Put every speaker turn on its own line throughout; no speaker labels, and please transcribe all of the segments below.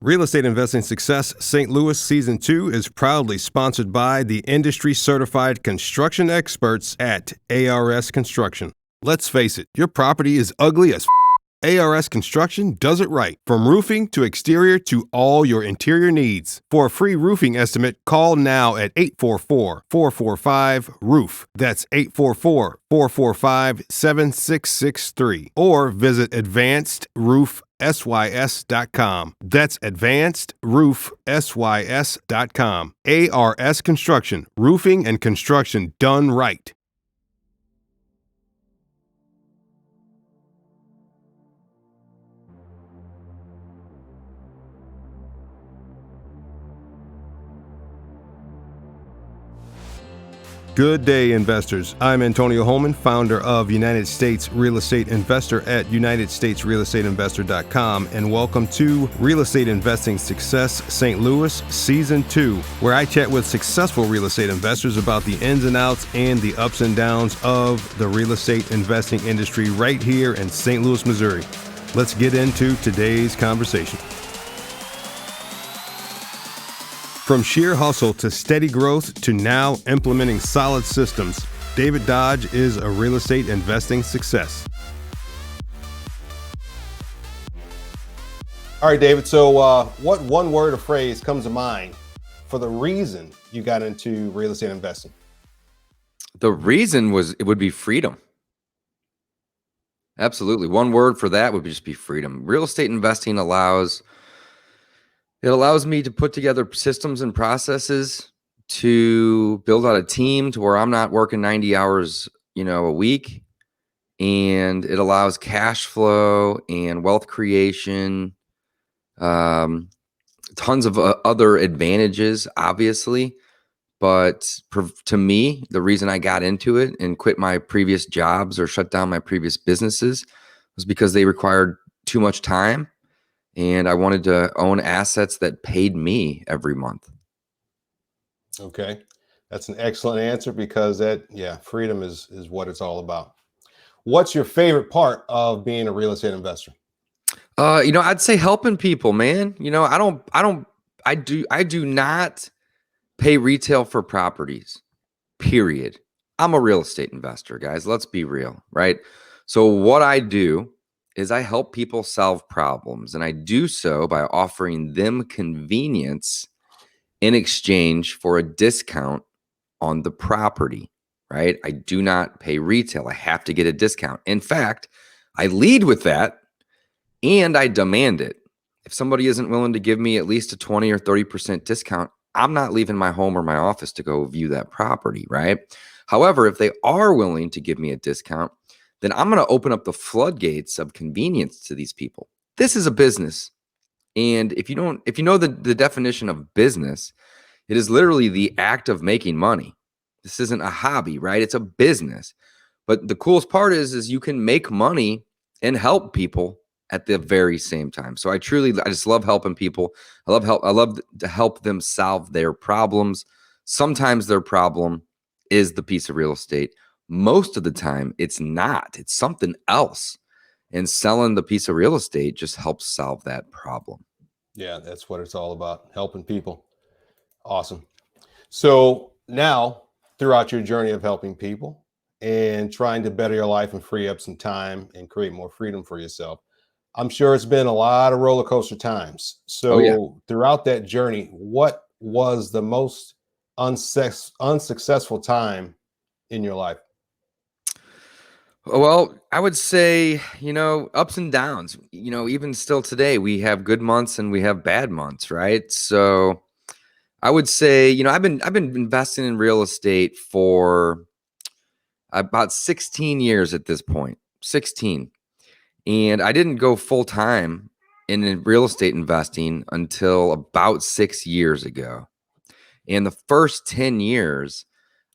Real Estate Investing Success St. Louis Season 2 is proudly sponsored by the industry-certified construction experts at ARS Construction. Let's face it, your property is ugly as ARS Construction does it right. From roofing to exterior to all your interior needs. For a free roofing estimate, call now at 844-445-ROOF. That's 844-445-7663. Or visit advancedroofsys.com. That's advancedroofsys.com. ARS Construction. Roofing and construction done right. Good day, investors. I'm Antonio Holman, founder of United States Real Estate Investor at UnitedStatesRealEstateInvestor.com, and welcome to Real Estate Investing Success St. Louis Season 2, where I chat with successful real estate investors about the ins and outs and the ups and downs of the real estate investing industry right here in St. Louis, Missouri. Let's get into today's conversation. From sheer hustle to steady growth to now implementing solid systems, David Dodge is a real estate investing success. All right, David. So what one word or phrase comes to mind for the reason you got into real estate investing?
The reason would be freedom. Absolutely. One word for that would just be freedom. Real estate investing allows me to put together systems and processes to build out a team to where I'm not working 90 hours, a week. And it allows cash flow and wealth creation, tons of other advantages, obviously. But to me, the reason I got into it and quit my previous jobs or shut down my previous businesses was because they required too much time. And I wanted to own assets that paid me every month.
Okay. That's an excellent answer because freedom is what it's all about. What's your favorite part of being a real estate investor?
I'd say helping people, man. I do not pay retail for properties, period. I'm a real estate investor, guys. Let's be real, right? So what I do is I help people solve problems, and I do so by offering them convenience in exchange for a discount on the property, right? I do not pay retail. I have to get a discount. In fact, I lead with that and I demand it. If somebody isn't willing to give me at least a 20 or 30% discount, I'm not leaving my home or my office to go view that property, right? However, if they are willing to give me a discount, then I'm going to open up the floodgates of convenience to these people. This is a business. And if you know the definition of business, it is literally the act of making money. This isn't a hobby, right? It's a business. But the coolest part is you can make money and help people at the very same time. So I just love helping people. I love to help them solve their problems. Sometimes their problem is the piece of real estate. Most of the time, it's not. It's something else. And selling the piece of real estate just helps solve that problem.
Yeah, that's what it's all about, helping people. Awesome. So now, throughout your journey of helping people and trying to better your life and free up some time and create more freedom for yourself, I'm sure it's been a lot of roller coaster times. So Throughout that journey, what was the most unsuccessful time in your life?
Well, I would say, ups and downs. Even still today, we have good months and we have bad months, right? So I would say, I've been investing in real estate for about 16 years at this point, 16. And I didn't go full time in real estate investing until about 6 years ago. And the first 10 years,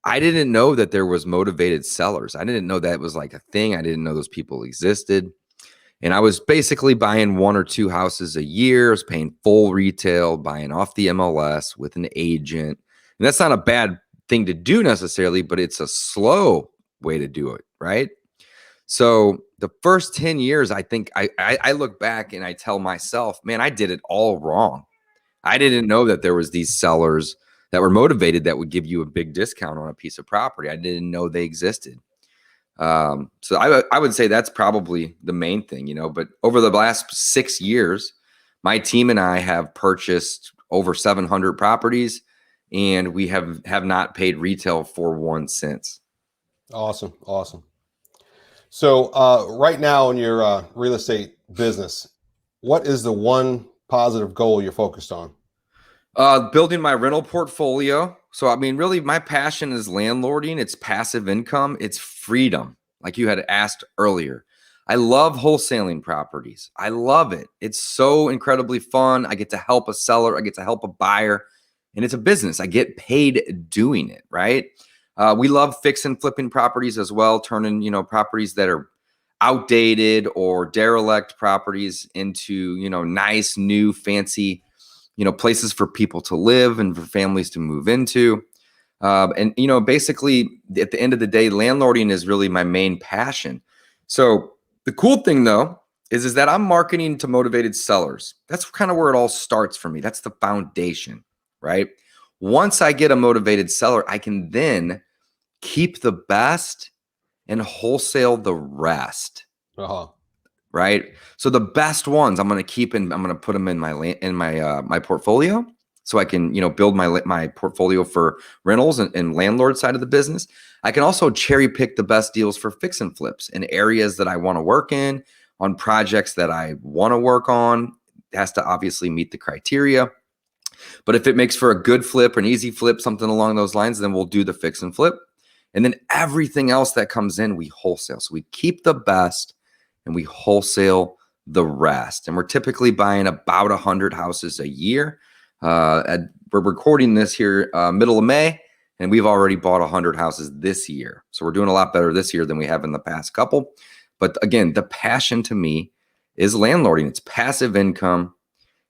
I didn't know that there was motivated sellers. I didn't know that was like a thing. I didn't know those people existed. And I was basically buying 1 or 2 houses a year. I was paying full retail, buying off the MLS with an agent. And that's not a bad thing to do necessarily, but it's a slow way to do it, right? So the first 10 years, I think I look back and I tell myself, man, I did it all wrong. I didn't know that there was these sellers that were motivated that would give you a big discount on a piece of property. I didn't know they existed. So I would say that's probably the main thing, you know, but over the last 6 years, my team and I have purchased over 700 properties, and we have not paid retail for one since.
Awesome. Awesome. So right now in your real estate business, what is the one positive goal you're focused on?
Building my rental portfolio. So, I mean, really my passion is landlording. It's passive income. It's freedom. Like you had asked earlier, I love wholesaling properties. I love it. It's so incredibly fun. I get to help a seller. I get to help a buyer, and it's a business. I get paid doing it. Right. We love fix and flipping properties as well, turning, you know, properties that are outdated or derelict properties into, you know, nice, new, fancy, you know, places for people to live and for families to move into. And, you know, basically at the end of the day, landlording is really my main passion. So the cool thing though, is that I'm marketing to motivated sellers. That's kind of where it all starts for me. That's the foundation, right? Once I get a motivated seller, I can then keep the best and wholesale the rest. Right. So the best ones I'm going to keep and I'm going to put them in my portfolio so I can, you know, build my portfolio for rentals and landlord side of the business. I can also cherry pick the best deals for fix and flips in areas that I want to work in, on projects that I want to work on. It has to obviously meet the criteria. But if it makes for a good flip, an easy flip, something along those lines, then we'll do the fix and flip. And then everything else that comes in, we wholesale. So we keep the best and we wholesale the rest. And we're typically buying about 100 houses a year. We're recording this here middle of May, and we've already bought 100 houses this year. So we're doing a lot better this year than we have in the past couple. But again, the passion to me is landlording. It's passive income.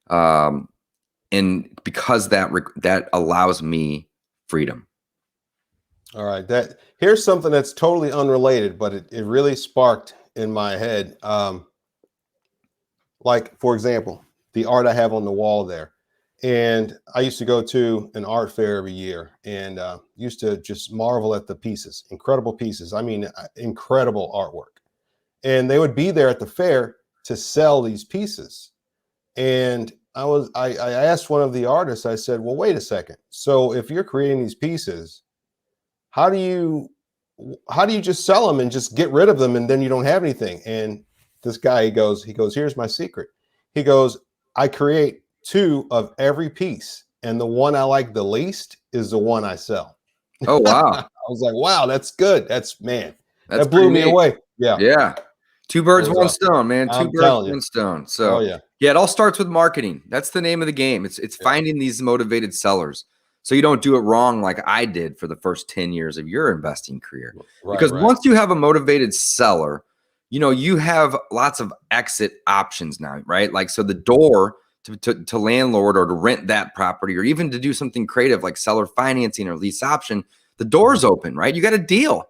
And because that allows me freedom.
All right. Here's something that's totally unrelated, but it really sparked in my head. Like, for example, the art I have on the wall there. And I used to go to an art fair every year and used to just marvel at the pieces, incredible pieces. I mean, incredible artwork. And they would be there at the fair to sell these pieces. And I asked one of the artists, I said, well, wait a second. So if you're creating these pieces, how do you just sell them and just get rid of them and then you don't have anything? And this guy, he goes, here's my secret. He goes, I create 2 of every piece, and the one I like the least is the one I sell.
Oh, wow.
I was like, wow, that's good. That
That's
blew me away. Yeah.
Yeah. 2 birds, one stone, man.
I'm
2 birds,
telling you.
one stone. So
Oh, yeah.
It all starts with marketing. That's the name of the game. It's finding these motivated sellers. So you don't do it wrong like I did for the first 10 years of your investing career. Because once you have a motivated seller, you know, you have lots of exit options now, right? Like, so the door to landlord or to rent that property, or even to do something creative like seller financing or lease option, the door's open, right? You got a deal.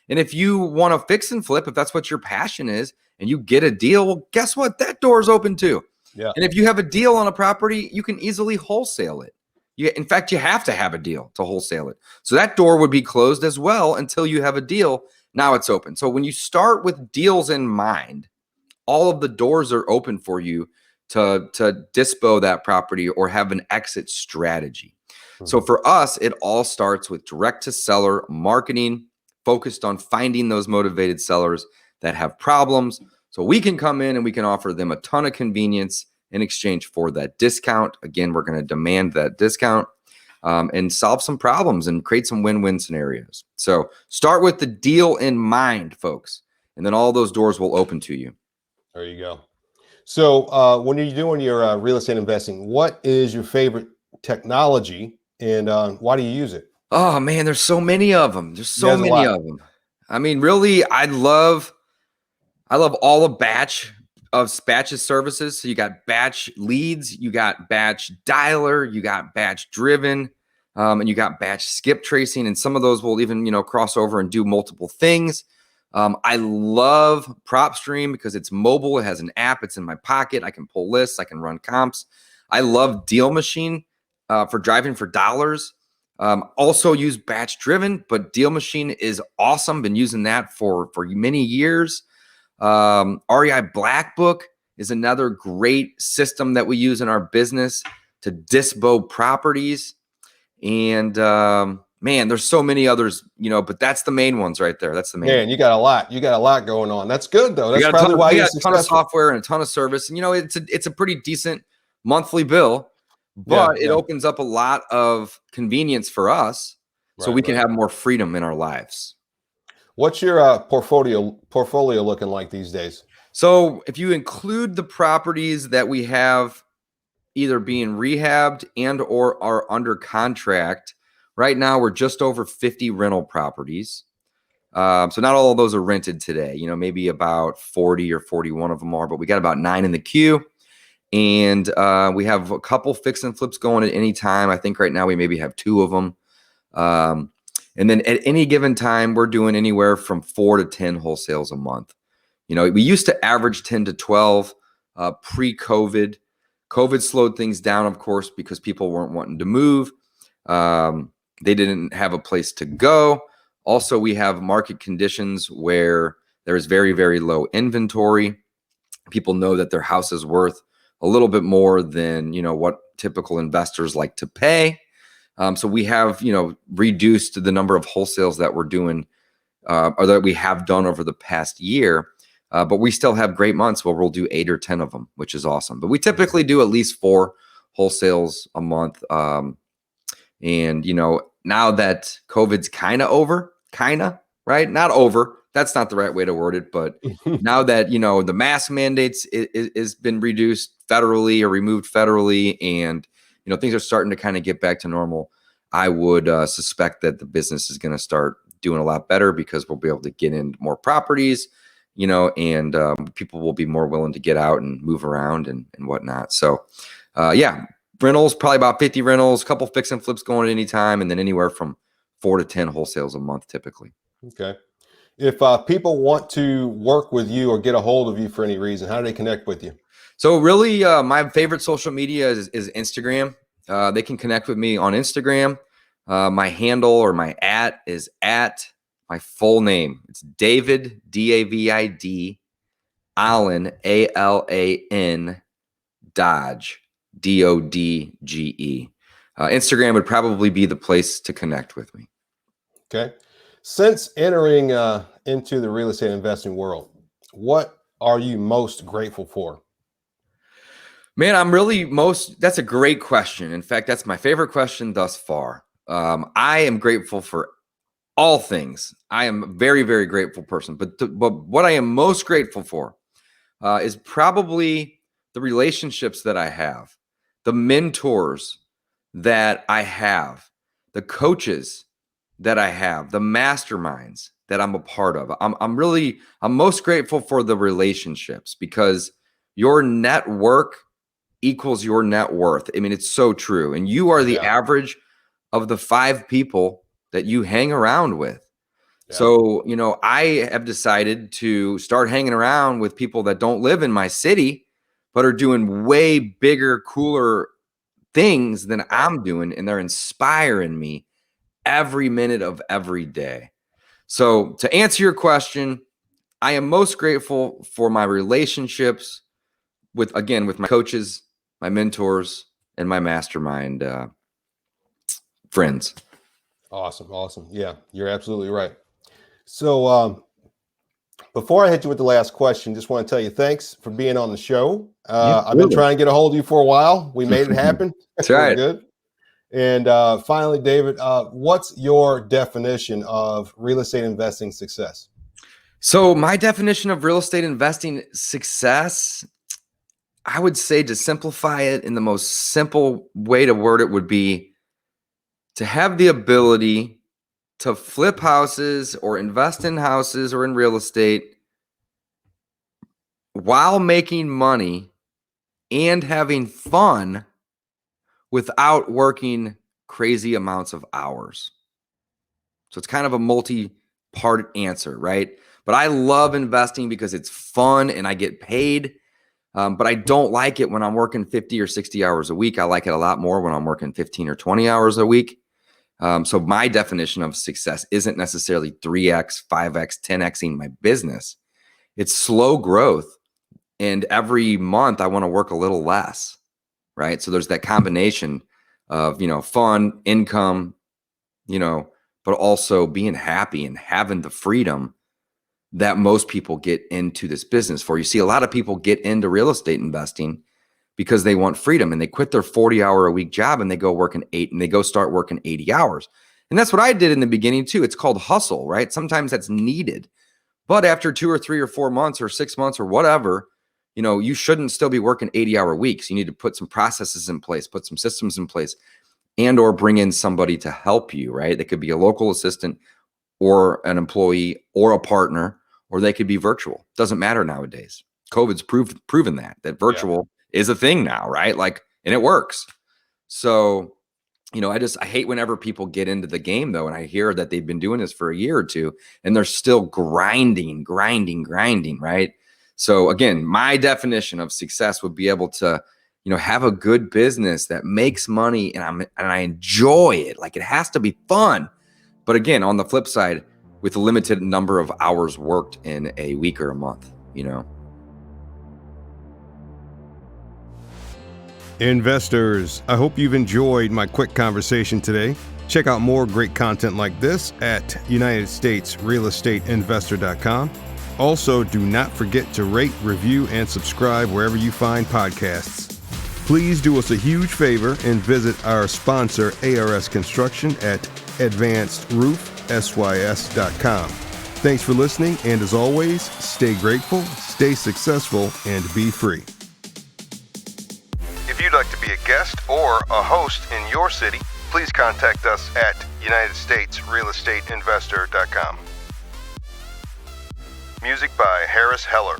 And if you want to fix and flip, if that's what your passion is, and you get a deal, well, guess what? That door's open too.
Yeah.
And if you have a deal on a property, you can easily wholesale it. In fact, you have to have a deal to wholesale it. So that door would be closed as well until you have a deal. Now it's open. So when you start with deals in mind, all of the doors are open for you to dispo that property or have an exit strategy. Mm-hmm. So for us, it all starts with direct to seller marketing, focused on finding those motivated sellers that have problems. So we can come in and we can offer them a ton of convenience in exchange for that discount. Again, we're going to demand that discount and solve some problems and create some win-win scenarios. So start with the deal in mind, folks, and then all those doors will open to you.
There you go. So when you're doing your real estate investing, what is your favorite technology and why do you use it?
Oh man, there's so many of them. There's so many of them. I mean, really, I love all the batches services. So you got batch leads, you got batch dialer, you got batch driven, and you got batch skip tracing. And some of those will even, you know, cross over and do multiple things. I love PropStream because it's mobile. It has an app. It's in my pocket. I can pull lists. I can run comps. I love Deal Machine for driving for dollars. Also use Batch Driven, but Deal Machine is awesome. Been using that for many years. REI Black Book is another great system that we use in our business to dispo properties. And man, there's so many others, but that's the main ones right there. That's the main.
Man, you got a lot. You got a lot going on. That's good though. That's probably why
we
you're
got a ton of
successful.
software and a ton of service. And it's a pretty decent monthly bill, but it opens up a lot of convenience for us, so we can have more freedom in our lives.
What's your portfolio looking like these days?
So if you include the properties that we have either being rehabbed and or are under contract, right now we're just over 50 rental properties. So not all of those are rented today. Maybe about 40 or 41 of them are, but we got about 9 in the queue. And we have a couple fix and flips going at any time. I think right now we maybe have 2 of them. And then at any given time, we're doing anywhere from 4 to 10 wholesales a month. We used to average 10 to 12 pre-COVID. COVID slowed things down, of course, because people weren't wanting to move. They didn't have a place to go. Also, we have market conditions where there is very, very low inventory. People know that their house is worth a little bit more than, what typical investors like to pay. So we have, reduced the number of wholesales that we're doing or that we have done over the past year. But we still have great months where we'll do 8 or 10 of them, which is awesome. But we typically do at least 4 wholesales a month. And, now that COVID's kind of over, right? Not over. That's not the right way to word it. But now that, the mask mandates is been reduced federally or removed federally, and, things are starting to kind of get back to normal, I would suspect that the business is going to start doing a lot better because we'll be able to get in more properties, and people will be more willing to get out and move around and whatnot. So, rentals, probably about 50 rentals, a couple fix and flips going at any time, and then anywhere from 4 to 10 wholesales a month typically.
Okay. If people want to work with you or get a hold of you for any reason, how do they connect with you?
So really, my favorite social media is Instagram. They can connect with me on Instagram. My handle or my @ is at my full name. It's David, David, Allen, Alan, Dodge, Dodge. Instagram would probably be the place to connect with me.
Okay. Since entering into the real estate investing world, what are you most grateful for?
Man, that's a great question. In fact, that's my favorite question thus far. I am grateful for all things. I am a very, very grateful person. But what I am most grateful for is probably the relationships that I have, the mentors that I have, the coaches that I have, the masterminds that I'm a part of. I'm most grateful for the relationships, because your network equals your net worth. I mean, it's so true. And you are the average of the 5 people that you hang around with. Yeah. So, I have decided to start hanging around with people that don't live in my city, but are doing way bigger, cooler things than I'm doing. And they're inspiring me every minute of every day. So to answer your question, I am most grateful for my relationships with my coaches, my mentors, and my mastermind friends.
Awesome. Yeah, you're absolutely right. So before I hit you with the last question, just want to tell you thanks for being on the show. I've been trying to get a hold of you for a while. We made it happen.
That's right.
Good. And finally, David, what's your definition of real estate investing success?
So my definition of real estate investing success, I would say, to simplify it in the most simple way to word it, would be to have the ability to flip houses or invest in houses or in real estate while making money and having fun without working crazy amounts of hours. So it's kind of a multi-part answer, right? But I love investing because it's fun and I get paid. But I don't like it when I'm working 50 or 60 hours a week. I like it a lot more when I'm working 15 or 20 hours a week. So my definition of success isn't necessarily 3x, 5x, 10xing my business. It's slow growth. And every month I want to work a little less, right? So there's that combination of, fun, income, but also being happy and having the freedom that most people get into this business for. You see, a lot of people get into real estate investing because they want freedom, and they quit their 40-hour-a-week job and they go start working 80 hours. And that's what I did in the beginning too. It's called hustle, right? Sometimes that's needed. But after 2 or 3 or 4 months or 6 months or whatever, you shouldn't still be working 80-hour weeks. You need to put some processes in place, put some systems in place, and or bring in somebody to help you, right? They could be a local assistant or an employee or a partner, or they could be virtual. Doesn't matter nowadays. COVID's proven that virtual is a thing now, right? And it works. So, I hate whenever people get into the game though, and I hear that they've been doing this for a year or two and they're still grinding, right? So again, my definition of success would be able to, have a good business that makes money and I enjoy it. Like, it has to be fun. But again, on the flip side, with a limited number of hours worked in a week or a month,
Investors, I hope you've enjoyed my quick conversation today. Check out more great content like this at UnitedStatesRealEstateInvestor.com. Also, do not forget to rate, review, and subscribe wherever you find podcasts. Please do us a huge favor and visit our sponsor, ARS Construction, at advancedroofsys.com. Thanks for listening, and as always, stay grateful, stay successful, and be free. If you'd like to be a guest or a host in your city, please contact us at UnitedStatesRealEstateInvestor.com. Music by Harris Heller.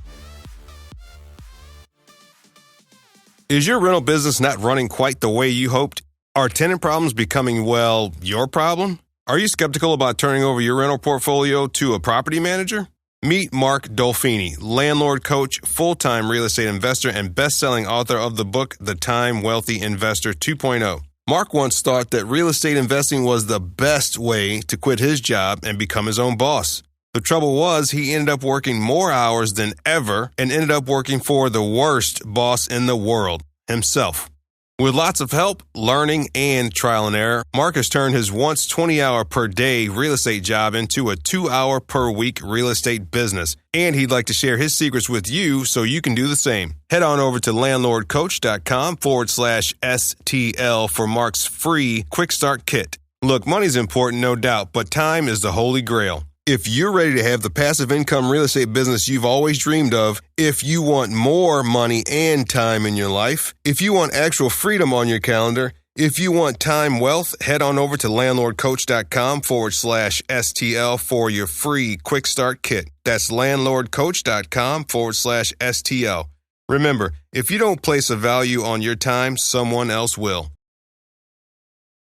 Is your rental business not running quite the way you hoped? Are tenant problems becoming, your problem? Are you skeptical about turning over your rental portfolio to a property manager? Meet Mark Dolfini, landlord coach, full-time real estate investor, and best-selling author of the book, The Time Wealthy Investor 2.0. Mark once thought that real estate investing was the best way to quit his job and become his own boss. The trouble was, he ended up working more hours than ever and ended up working for the worst boss in the world, himself. With lots of help, learning, and trial and error, Mark has turned his once 20-hour-per-day real estate job into a 2-hour-per-week real estate business. And he'd like to share his secrets with you so you can do the same. Head on over to landlordcoach.com/STL for Mark's free Quick Start Kit. Look, money's important, no doubt, but time is the holy grail. If you're ready to have the passive income real estate business you've always dreamed of, if you want more money and time in your life, if you want actual freedom on your calendar, if you want time wealth, head on over to landlordcoach.com/STL for your free Quick Start Kit. That's landlordcoach.com/STL. Remember, if you don't place a value on your time, someone else will.